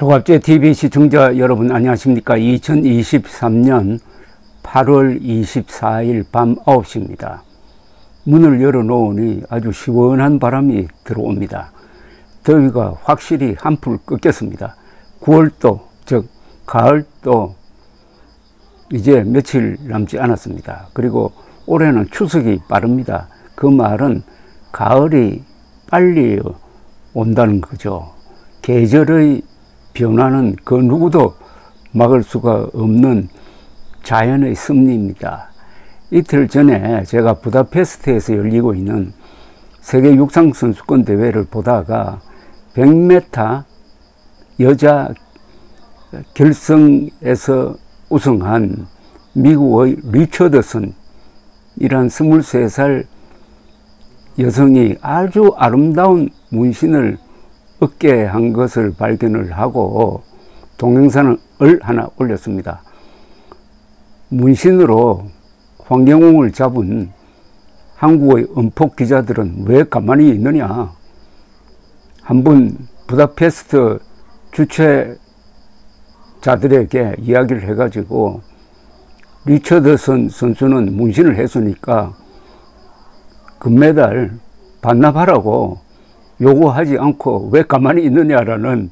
조갑제 TV 시청자 여러분 안녕하십니까. 2023년 8월 24일 밤 9시입니다. 문을 열어놓으니 아주 시원한 바람이 들어옵니다. 더위가 확실히 한풀 꺾였습니다. 9월도 즉 가을도 이제 며칠 남지 않았습니다. 그리고 올해는 추석이 빠릅니다. 그 말은 가을이 빨리 온다는 거죠. 계절의 변화는 그 누구도 막을 수가 없는 자연의 섭리입니다. 이틀 전에 제가 부다페스트에서 열리고 있는 세계 육상 선수권 대회를 보다가 100m 여자 결승에서 우승한 미국의 리처드슨 이란 23살 여성이 아주 아름다운 문신을 어깨에 한 것을 발견을 하고 동영상을 하나 올렸습니다. 문신으로 황영웅을 잡은 한국의 은폭 기자들은 왜 가만히 있느냐. 한번 부다페스트 주최자들에게 이야기를 해가지고 리처드슨 선수는 문신을 했으니까 금메달 반납하라고 요구하지 않고 왜 가만히 있느냐라는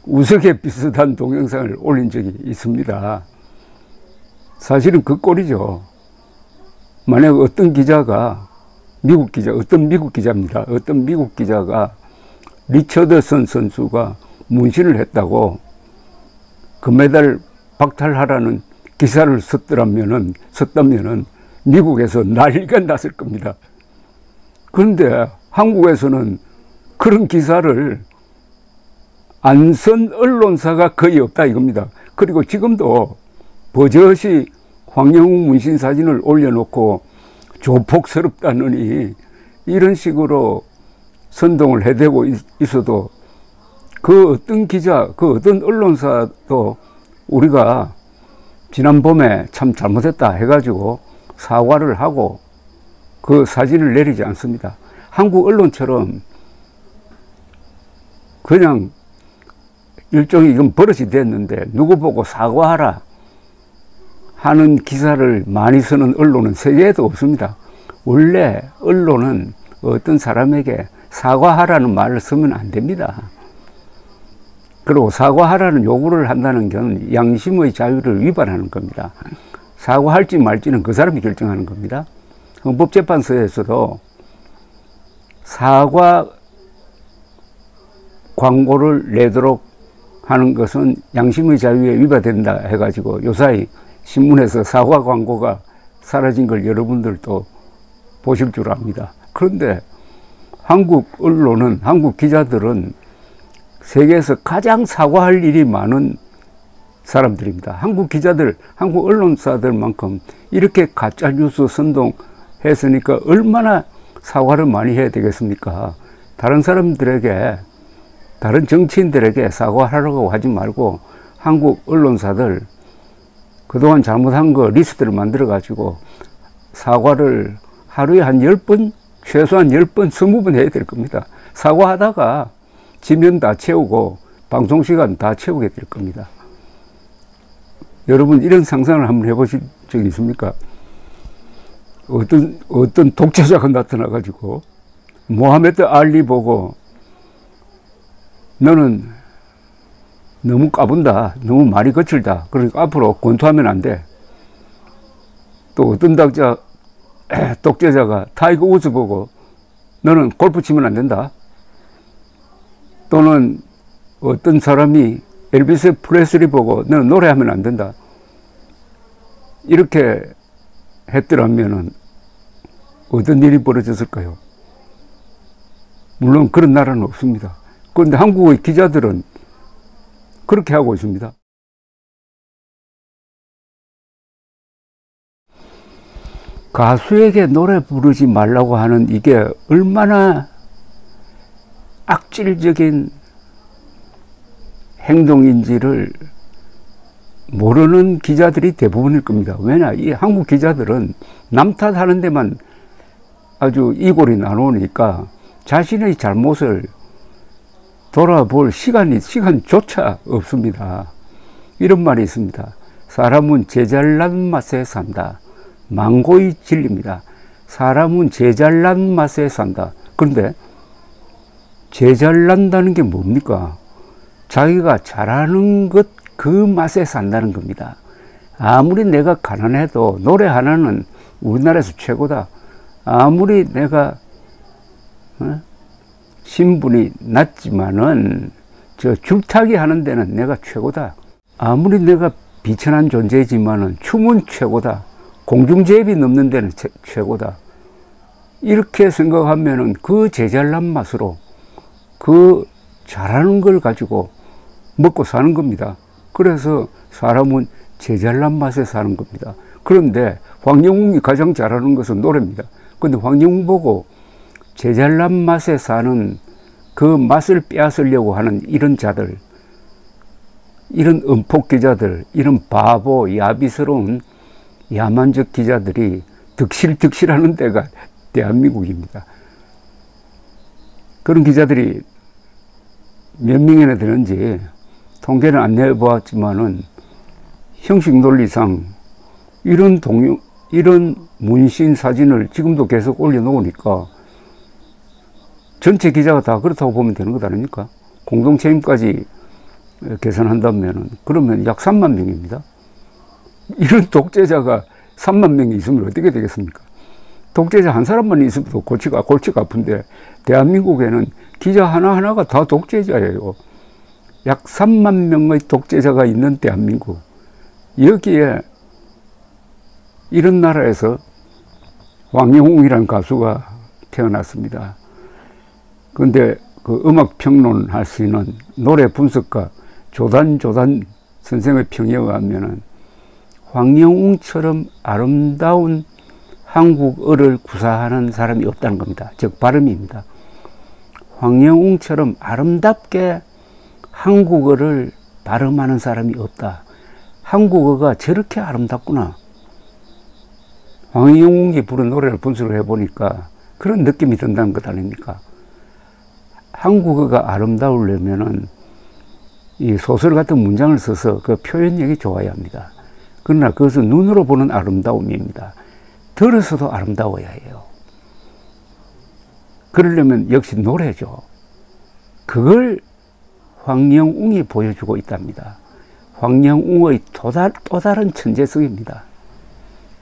우스개 비슷한 동영상을 올린 적이 있습니다. 사실은 그 꼴이죠. 만약 어떤 기자가 어떤 미국 기자가 리처드슨 선수가 문신을 했다고 금메달 박탈하라는 기사를 썼다면은 미국에서 난리가 났을 겁니다. 그런데 한국에서는 그런 기사를 안 쓴 언론사가 거의 없다 이겁니다. 그리고 지금도 버젓이 황영웅 문신 사진을 올려놓고 조폭스럽다느니 이런 식으로 선동을 해대고 있어도 그 어떤 기자, 그 어떤 언론사도 우리가 지난 봄에 참 잘못했다 해가지고 사과를 하고 그 사진을 내리지 않습니다. 한국 언론처럼 그냥 일종의 이건 버릇이 됐는데 누구 보고 사과하라 하는 기사를 많이 쓰는 언론은 세계에도 없습니다. 원래 언론은 어떤 사람에게 사과하라는 말을 쓰면 안 됩니다. 그리고 사과하라는 요구를 한다는 것은 양심의 자유를 위반하는 겁니다. 사과할지 말지는 그 사람이 결정하는 겁니다. 헌법재판소에서도 사과 광고를 내도록 하는 것은 양심의 자유에 위반된다 해가지고 요사이 신문에서 사과 광고가 사라진 걸 여러분들도 보실 줄 압니다. 그런데 한국 언론은, 한국 기자들은 세계에서 가장 사과할 일이 많은 사람들입니다. 한국 기자들, 한국 언론사들만큼 이렇게 가짜뉴스 선동했으니까 얼마나 사과를 많이 해야 되겠습니까? 다른 사람들에게, 다른 정치인들에게 사과하라고 하지 말고 한국 언론사들 그동안 잘못한 거 리스트를 만들어 가지고 사과를 하루에 한 10번, 최소한 10번, 20번 해야 될 겁니다. 사과하다가 지면 다 채우고 방송시간 다 채우게 될 겁니다. 여러분 이런 상상을 한번 해보신 적이 있습니까? 어떤 독재자가 나타나 가지고 모하메드 알리 보고 너는 너무 까분다, 너무 말이 거칠다, 그러니까 앞으로 권투하면 안 돼. 또 어떤 독재자가 타이거 우즈 보고 너는 골프 치면 안 된다. 또는 어떤 사람이 엘비스 프레슬리 보고 너는 노래하면 안 된다. 이렇게 했더라면은 어떤 일이 벌어졌을까요? 물론 그런 나라는 없습니다. 그런데 한국의 기자들은 그렇게 하고 있습니다. 가수에게 노래 부르지 말라고 하는 이게 얼마나 악질적인 행동인지를 모르는 기자들이 대부분일 겁니다. 왜냐, 이 한국 기자들은 남 탓하는 데만 아주 이골이 나누니까 자신의 잘못을 돌아볼 시간조차 없습니다. 이런 말이 있습니다. 사람은 제잘난 맛에 산다. 망고의 진리입니다. 사람은 제잘난 맛에 산다. 그런데 제잘난다는 게 뭡니까? 자기가 잘하는 것 그 맛에 산다는 겁니다. 아무리 내가 가난해도 노래 하나는 우리나라에서 최고다. 아무리 내가 신분이 낮지만은 저 줄타기 하는 데는 내가 최고다. 아무리 내가 비천한 존재지만은 춤은 최고다. 공중제비 넘는 데는 최고다. 이렇게 생각하면은 그 제잘난 맛으로 그 잘하는 걸 가지고 먹고 사는 겁니다. 그래서 사람은 제잘난 맛에 사는 겁니다. 그런데 황영웅이 가장 잘하는 것은 노래입니다. 근데 황영웅 보고 제잘난 맛에 사는 그 맛을 빼앗으려고 하는 이런 자들, 이런 음폭 기자들, 이런 바보 야비스러운 야만적 기자들이 득실득실하는 데가 대한민국입니다. 그런 기자들이 몇 명이나 되는지 통계는 안 내보았지만은 형식 논리상 이런 문신 사진을 지금도 계속 올려놓으니까 전체 기자가 다 그렇다고 보면 되는 것 아닙니까? 공동체임까지 계산한다면은 그러면 약 3만 명입니다. 이런 독재자가 3만 명이 있으면 어떻게 되겠습니까? 독재자 한 사람만 있어도 골치가 아픈데 대한민국에는 기자 하나하나가 다 독재자예요. 약 3만 명의 독재자가 있는 대한민국. 여기에 이런 나라에서 황영웅이라는 가수가 태어났습니다. 그런데 그 음악 평론할 수 있는 노래 분석가 조단 선생의 평에 의하면은 황영웅처럼 아름다운 한국어를 구사하는 사람이 없다는 겁니다. 즉 발음입니다. 황영웅처럼 아름답게 한국어를 발음하는 사람이 없다. 한국어가 저렇게 아름답구나. 황영웅이 부른 노래를 분석을 해보니까 그런 느낌이 든다는 것 아닙니까? 한국어가 아름다우려면은 이 소설 같은 문장을 써서 그 표현력이 좋아야 합니다. 그러나 그것은 눈으로 보는 아름다움입니다. 들어서도 아름다워야 해요. 그러려면 역시 노래죠. 그걸 황영웅이 보여주고 있답니다. 황영웅의 또 다른 천재성입니다.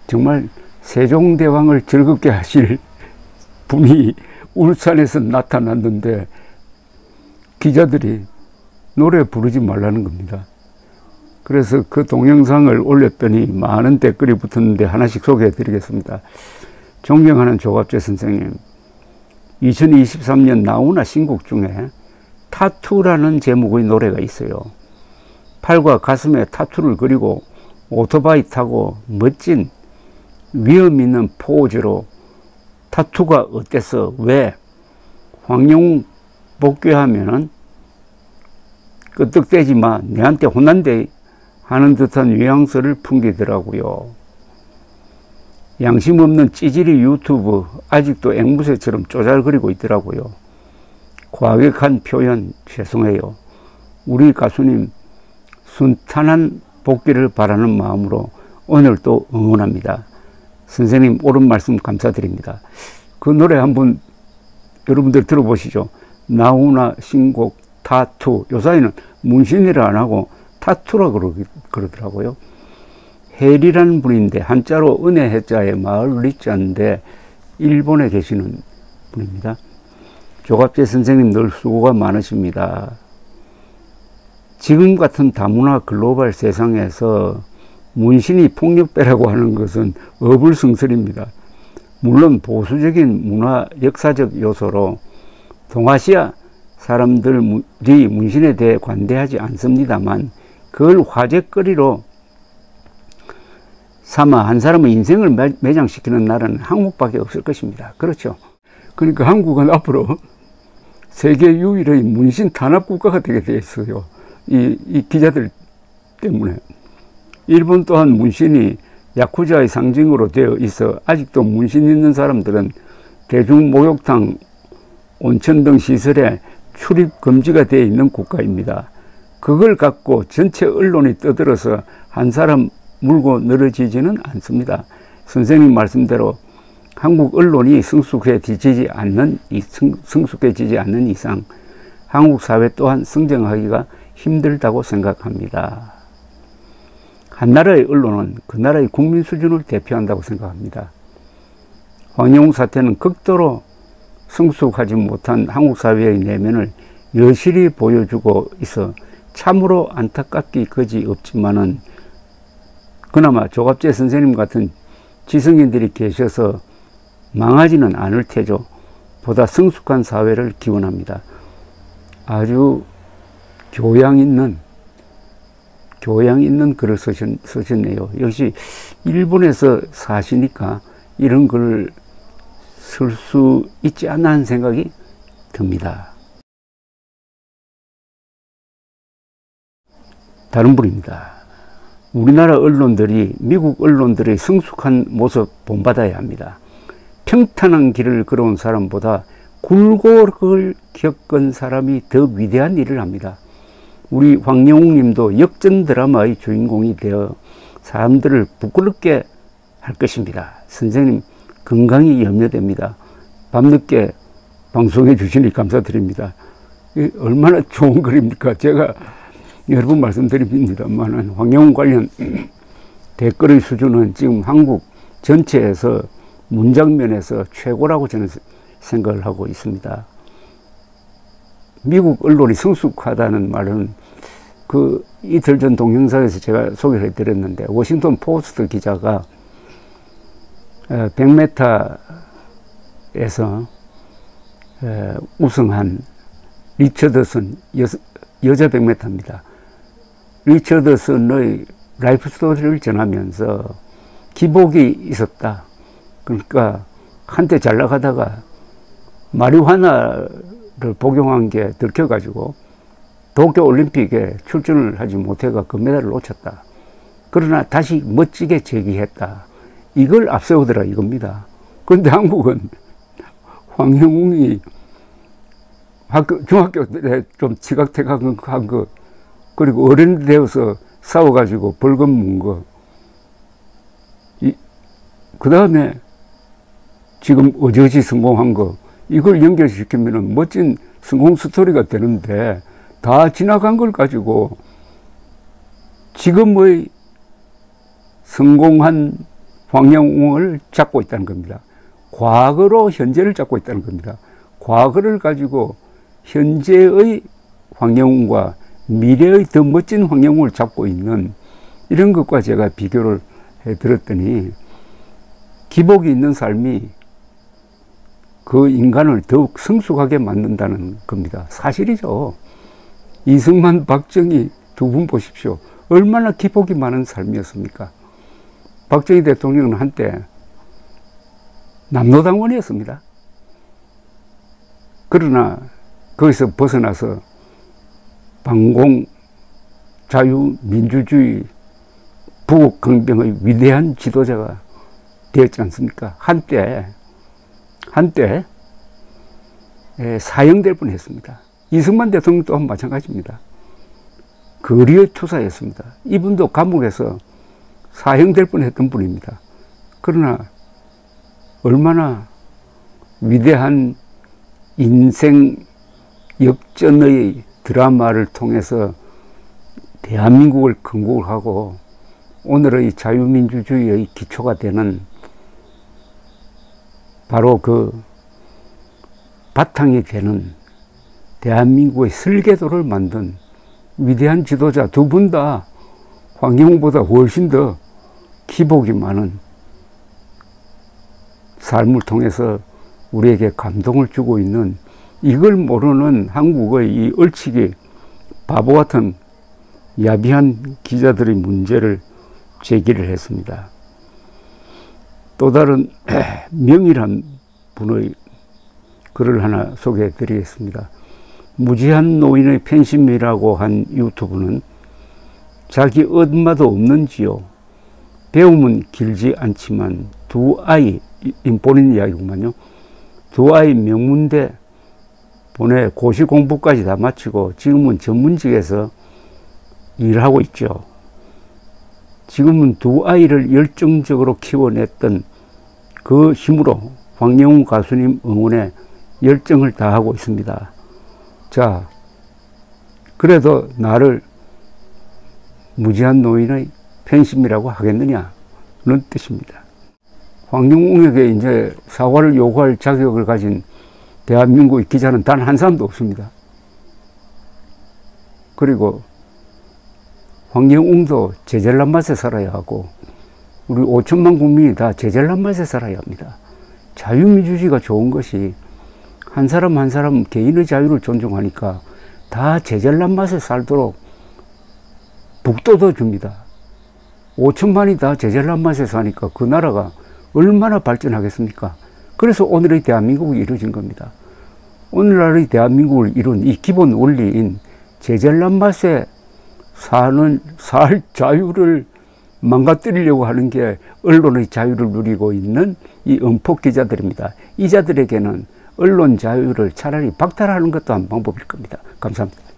정말 세종대왕을 즐겁게 하실 분이 울산에서 나타났는데 기자들이 노래 부르지 말라는 겁니다. 그래서 그 동영상을 올렸더니 많은 댓글이 붙었는데 하나씩 소개해 드리겠습니다. 존경하는 조갑재 선생님, 2023년 나훈아 신곡 중에 타투라는 제목의 노래가 있어요. 팔과 가슴에 타투를 그리고 오토바이 타고 멋진 위험 있는 포즈로 타투가 어땠어? 왜? 황영웅 복귀하면은 끄떡대지 마. 내한테 혼난대. 하는 듯한 뉘앙스를 풍기더라고요. 양심 없는 찌질이 유튜브 아직도 앵무새처럼 쪼잘거리고 있더라고요. 과격한 표현 죄송해요. 우리 가수님 순탄한 복귀를 바라는 마음으로 오늘 또 응원합니다. 선생님 옳은 말씀 감사드립니다. 그 노래 한번 여러분들 들어보시죠. 나훈아 신곡 타투. 요사이는 문신이라 안 하고 타투라고 그러더라고요. 헬이라는 분인데 한자로 은혜 해자에 마을 리자인데 일본에 계시는 분입니다. 조갑재 선생님 늘 수고가 많으십니다. 지금 같은 다문화 글로벌 세상에서 문신이 폭력배라고 하는 것은 어불성설입니다. 물론 보수적인 문화 역사적 요소로 동아시아 사람들이 문신에 대해 관대하지 않습니다만 그걸 화제거리로 삼아 한 사람의 인생을 매장시키는 나라는 한국밖에 없을 것입니다. 그렇죠. 그러니까 한국은 앞으로 세계 유일의 문신 탄압 국가가 되게 되어 있어요. 이 기자들 때문에. 일본 또한 문신이 야쿠자의 상징으로 되어 있어 아직도 문신 있는 사람들은 대중 목욕탕, 온천 등 시설에 출입 금지가 되어 있는 국가입니다. 그걸 갖고 전체 언론이 떠들어서 한 사람 물고 늘어지지는 않습니다. 선생님 말씀대로 한국 언론이 성숙해지지 않는 이상 한국 사회 또한 성장하기가 힘들다고 생각합니다. 한 나라의 언론은 그 나라의 국민 수준을 대표한다고 생각합니다. 황영우 사태는 극도로 성숙하지 못한 한국 사회의 내면을 여실히 보여주고 있어 참으로 안타깝기 그지없지만은 그나마 조갑재 선생님 같은 지성인들이 계셔서 망하지는 않을 테죠. 보다 성숙한 사회를 기원합니다. 아주 교양 있는 글을 쓰셨네요. 역시 일본에서 사시니까 이런 글을 쓸 수 있지 않나 하는 생각이 듭니다. 다른 분입니다. 우리나라 언론들이 미국 언론들의 성숙한 모습 본받아야 합니다. 평탄한 길을 걸어온 사람보다 굴곡을 겪은 사람이 더 위대한 일을 합니다. 우리 황영웅 님도 역전 드라마의 주인공이 되어 사람들을 부끄럽게 할 것입니다. 선생님 건강이 염려됩니다. 밤늦게 방송해 주시니 감사드립니다. 얼마나 좋은 글입니까? 제가 여러 번 말씀드립니다만 황영웅 관련 댓글의 수준은 지금 한국 전체에서 문장면에서 최고라고 저는 생각을 하고 있습니다. 미국 언론이 성숙하다는 말은 그 이틀 전 동영상에서 제가 소개를 해드렸는데 워싱턴 포스트 기자가 100m에서 우승한 리처더슨 여자 100m입니다. 리처더슨의 라이프 스토리를 전하면서 기복이 있었다. 그러니까 한때 잘 나가다가 마리화나를 복용한 게 들켜가지고 도쿄올림픽에 출전을 하지 못해가 금메달을 놓쳤다. 그러나 다시 멋지게 재기했다. 이걸 앞세우더라 이겁니다. 그런데 한국은 황영웅이 중학교 때 좀 지각퇴각한 거, 그리고 어른이 되어서 싸워가지고 벌금 문 거, 그 다음에 지금 어저지 성공한 거, 이걸 연결시키면 멋진 성공 스토리가 되는데 다 지나간 걸 가지고 지금의 성공한 황영웅을 잡고 있다는 겁니다. 과거로 현재를 잡고 있다는 겁니다. 과거를 가지고 현재의 황영웅과 미래의 더 멋진 황영웅을 잡고 있는 이런 것과 제가 비교를 해드렸더니 기복이 있는 삶이 그 인간을 더욱 성숙하게 만든다는 겁니다. 사실이죠. 이승만, 박정희 두 분 보십시오. 얼마나 기복이 많은 삶이었습니까? 박정희 대통령은 한때 남로당원이었습니다. 그러나 거기서 벗어나서 반공, 자유, 민주주의, 부국강병의 위대한 지도자가 되었지 않습니까? 한때 사형될 뻔했습니다. 이승만 대통령 또한 마찬가지입니다. 거리의 투사였습니다. 이분도 감옥에서 사형될 뻔했던 분입니다. 그러나 얼마나 위대한 인생 역전의 드라마를 통해서 대한민국을 건국을 하고 오늘의 자유민주주의의 기초가 되는 바로 그 바탕이 되는 대한민국의 설계도를 만든 위대한 지도자 두 분 다 황영웅보다 훨씬 더 기복이 많은 삶을 통해서 우리에게 감동을 주고 있는, 이걸 모르는 한국의 이 얼치기 바보 같은 야비한 기자들의 문제를 제기를 했습니다. 또 다른 명일한 분의 글을 하나 소개해 드리겠습니다. 무지한 노인의 팬심이라고 한 유튜브는 자기 엄마도 없는지요. 배움은 길지 않지만 두 아이, 본인 이야기구만요. 두 아이 명문대 보내 고시 공부까지 다 마치고 지금은 전문직에서 일하고 있죠. 지금은 두 아이를 열정적으로 키워냈던 그 힘으로 황영웅 가수님 응원에 열정을 다하고 있습니다. 자, 그래도 나를 무지한 노인의 팬심이라고 하겠느냐는 뜻입니다. 황영웅에게 이제 사과를 요구할 자격을 가진 대한민국의 기자는 단 한 사람도 없습니다. 그리고 황영웅도 제잘난 맛에 살아야 하고 우리 5천만 국민이 다 제잘난 맛에 살아야 합니다. 자유민주주의가 좋은 것이 한 사람 한 사람 개인의 자유를 존중하니까 다 제잘난 맛에 살도록 북돋워 줍니다. 5천만이 다 제잘난 맛에 사니까 그 나라가 얼마나 발전하겠습니까? 그래서 오늘의 대한민국이 이루어진 겁니다. 오늘날의 대한민국을 이룬 이 기본 원리인 제잘난 맛에 살 자유를 망가뜨리려고 하는 게 언론의 자유를 누리고 있는 이 은폭 기자들입니다. 이자들에게는 언론 자유를 차라리 박탈하는 것도 한 방법일 겁니다. 감사합니다.